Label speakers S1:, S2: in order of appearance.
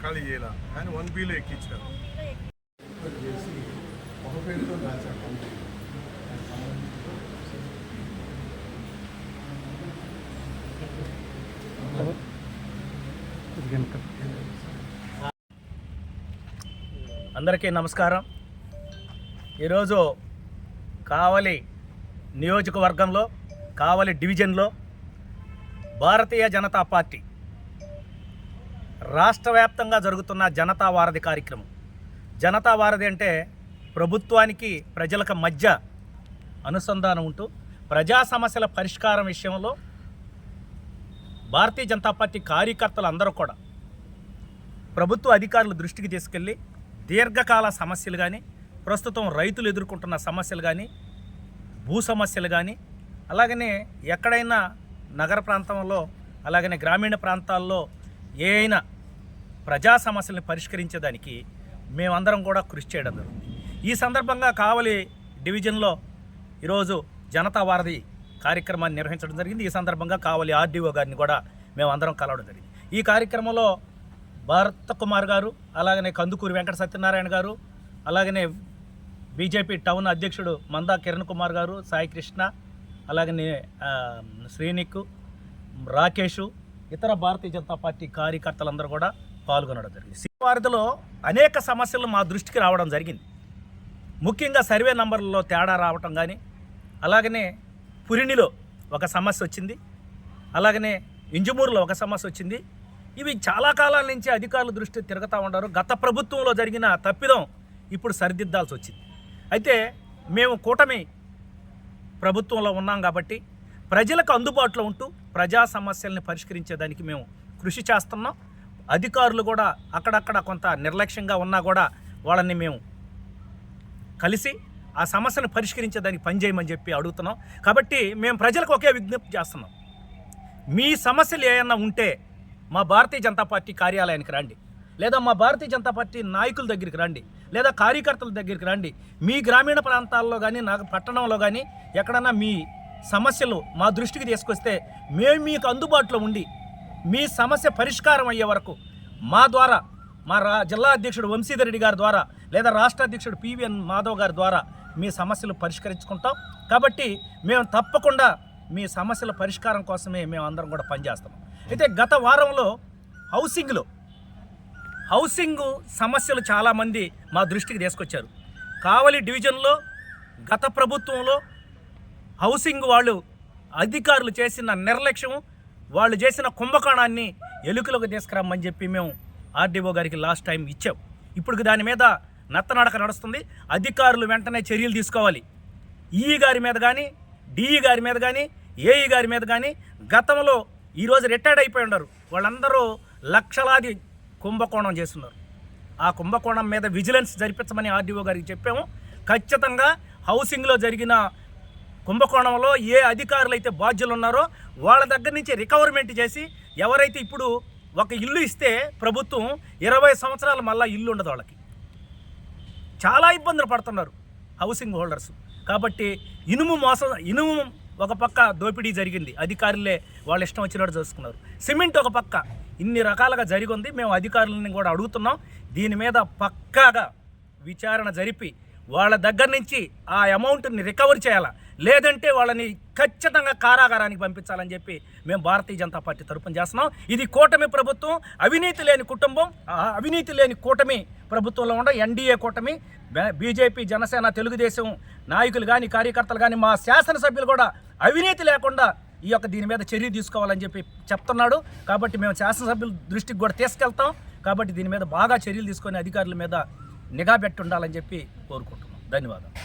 S1: ఖాళీ చేయాల కానీ 1Bలో ఎక్కించారు.
S2: అందరికీ నమస్కారం. ఈరోజు కావలి నియోజకవర్గంలో కావలి డివిజన్లో భారతీయ జనతా పార్టీ రాష్ట్ర వ్యాప్తంగా జరుగుతున్న జనతా వారధి కార్యక్రమం. జనతా వారధి అంటే ప్రభుత్వానికి ప్రజలకు మధ్య అనుసంధానం ఉంటూ ప్రజా సమస్యల పరిష్కారం విషయంలో భారతీయ జనతా పార్టీ కార్యకర్తలు అందరూ కూడా ప్రభుత్వ అధికారుల దృష్టికి తీసుకెళ్ళి దీర్ఘకాల సమస్యలు కానీ, ప్రస్తుతం రైతులు ఎదుర్కొంటున్న సమస్యలు కానీ, భూ సమస్యలు కానీ, అలాగనే ఎక్కడైనా నగర ప్రాంతంలో అలాగనే గ్రామీణ ప్రాంతాల్లో ఏ అయినా ప్రజా సమస్యలను పరిష్కరించేదానికి మేమందరం కూడా కృషి చేయడం జరుగుతుంది. ఈ సందర్భంగా కావలి డివిజన్లో ఈరోజు జనతా వారధి కార్యక్రమాన్ని నిర్వహించడం జరిగింది. ఈ సందర్భంగా కావలి ఆర్డీఓ గారిని కూడా మేమందరం కలవడం జరిగింది. ఈ కార్యక్రమంలో భారత కుమార్ గారు, అలాగనే కందుకూరి వెంకట సత్యనారాయణ గారు, అలాగనే బీజేపీ టౌన్ అధ్యక్షుడు మందా కిరణ్ కుమార్ గారు, సాయి కృష్ణ, అలాగనే శ్రీనిక్, రాకేషు, ఇతర భారతీయ జనతా పార్టీ కార్యకర్తలందరూ కూడా పాల్గొనడం జరిగింది. వారధిలో అనేక సమస్యలు మా దృష్టికి రావడం జరిగింది. ముఖ్యంగా సర్వే నంబర్లలో తేడా రావటం కానీ, అలాగనే పురినిలో ఒక సమస్య వచ్చింది, అలాగనే ఇంజమూరులో ఒక సమస్య వచ్చింది. ఇవి చాలా కాలాల నుంచి అధికారుల దృష్టి తిరుగుతూ ఉంటారు. గత ప్రభుత్వంలో జరిగిన తప్పిదం ఇప్పుడు సరిదిద్దాల్సి వచ్చింది. అయితే మేము కూటమి ప్రభుత్వంలో ఉన్నాం కాబట్టి ప్రజలకు అందుబాటులో ఉంటూ ప్రజా సమస్యల్ని పరిష్కరించేదానికి మేము కృషి చేస్తున్నాం. అధికారులు కూడా అక్కడక్కడ కొంత నిర్లక్ష్యంగా ఉన్నా కూడా వాళ్ళని మేము కలిసి ఆ సమస్యను పరిష్కరించేదానికి పనిచేయమని చెప్పి అడుగుతున్నాం. కాబట్టి మేము ప్రజలకు ఒకే విజ్ఞప్తి చేస్తున్నాం. మీ సమస్యలు ఏమన్నా ఉంటే మా భారతీయ జనతా పార్టీ కార్యాలయానికి రండి, లేదా మా భారతీయ జనతా పార్టీ నాయకుల దగ్గరికి రండి, లేదా కార్యకర్తల దగ్గరికి రండి. మీ గ్రామీణ ప్రాంతాల్లో కానీ, నాకు పట్టణంలో కానీ ఎక్కడన్నా మీ సమస్యలు మా దృష్టికి తీసుకొస్తే మేము మీకు అందుబాటులో ఉండి మీ సమస్య పరిష్కారం అయ్యే వరకు మా ద్వారా, మా జిల్లా అధ్యక్షుడు వంశీధర్ రెడ్డి గారి ద్వారా, లేదా రాష్ట్ర అధ్యక్షుడు పివిఎన్ మాధవ్ గారి ద్వారా మీ సమస్యలు పరిష్కరించుకుంటాం. కాబట్టి మేము తప్పకుండా మీ సమస్యల పరిష్కారం కోసమే మేము అందరం కూడా పనిచేస్తాం. అయితే గత వారంలో హౌసింగ్ సమస్యలు చాలామంది మా దృష్టికి తీసుకొచ్చారు. కావలి డివిజన్లో గత ప్రభుత్వంలో హౌసింగ్ వాళ్ళు అధికారులు చేసిన నిర్లక్ష్యం, వాళ్ళు చేసిన కుంభకోణాన్ని ఎలుకలోకి తీసుకురమ్మని చెప్పి మేము ఆర్డీఓ గారికి లాస్ట్ టైం ఇచ్చాం. ఇప్పుడు దాని మీద నత్తనడక నడుస్తుంది. అధికారులు వెంటనే చర్యలు తీసుకోవాలి. ఈఈ గారి మీద కానీ, డిఈ గారి మీద కానీ, ఏఈ గారి మీద కానీ గతంలో ఈరోజు రిటైర్డ్ అయిపోయి ఉన్నారు. వాళ్ళందరూ లక్షలాది కుంభకోణం చేస్తున్నారు. ఆ కుంభకోణం మీద విజిలెన్స్ జరిపించమని ఆర్డీఓ గారికి చెప్పాము. ఖచ్చితంగా హౌసింగ్లో జరిగిన కుంభకోణంలో ఏ అధికారులు అయితే బాధ్యులు ఉన్నారో వాళ్ళ దగ్గర నుంచి రికవర్మెంట్ చేసి, ఎవరైతే ఇప్పుడు ఒక ఇల్లు ఇస్తే ప్రభుత్వం 20 సంవత్సరాలు మళ్ళీ ఇల్లు ఉండదు, వాళ్ళకి చాలా ఇబ్బందులు పడుతున్నారు హౌసింగ్ హోల్డర్స్. కాబట్టి ఇనుము ఒక పక్క దోపిడీ జరిగింది, అధికారులే వాళ్ళ ఇష్టం వచ్చినట్టు చూసుకున్నారు. సిమెంట్ ఒక పక్క, ఇన్ని రకాలుగా జరిగింది. మేము అధికారులని కూడా అడుగుతున్నాం, దీని మీద పక్కాగా విచారణ జరిపి వాళ్ళ దగ్గర నుంచి ఆ అమౌంట్ని రికవర్ చేయాలా, లేదంటే వాళ్ళని ఖచ్చితంగా కారాగారానికి పంపించాలని చెప్పి మేము భారతీయ జనతా పార్టీ తరపున చేస్తున్నాం. ఇది కూటమి ప్రభుత్వం, అవినీతి లేని కుటుంబం, అవినీతి లేని కూటమి ప్రభుత్వంలో ఉండే ఎన్డీఏ కూటమి, బీజేపీ, జనసేన, తెలుగుదేశం నాయకులు కానీ, కార్యకర్తలు కానీ, మా శాసనసభ్యులు కూడా అవినీతి లేకుండా దీని మీద చర్య తీసుకోవాలని చెప్పి చెప్తున్నాడు. కాబట్టి మేము శాసనసభ్యుల దృష్టికి కూడా తీసుకెళ్తాం. కాబట్టి దీని మీద బాగా చర్యలు తీసుకొని అధికారుల మీద నిఘా పెట్టి ఉండాలని చెప్పి కోరుకుంటున్నాం. ధన్యవాదాలు.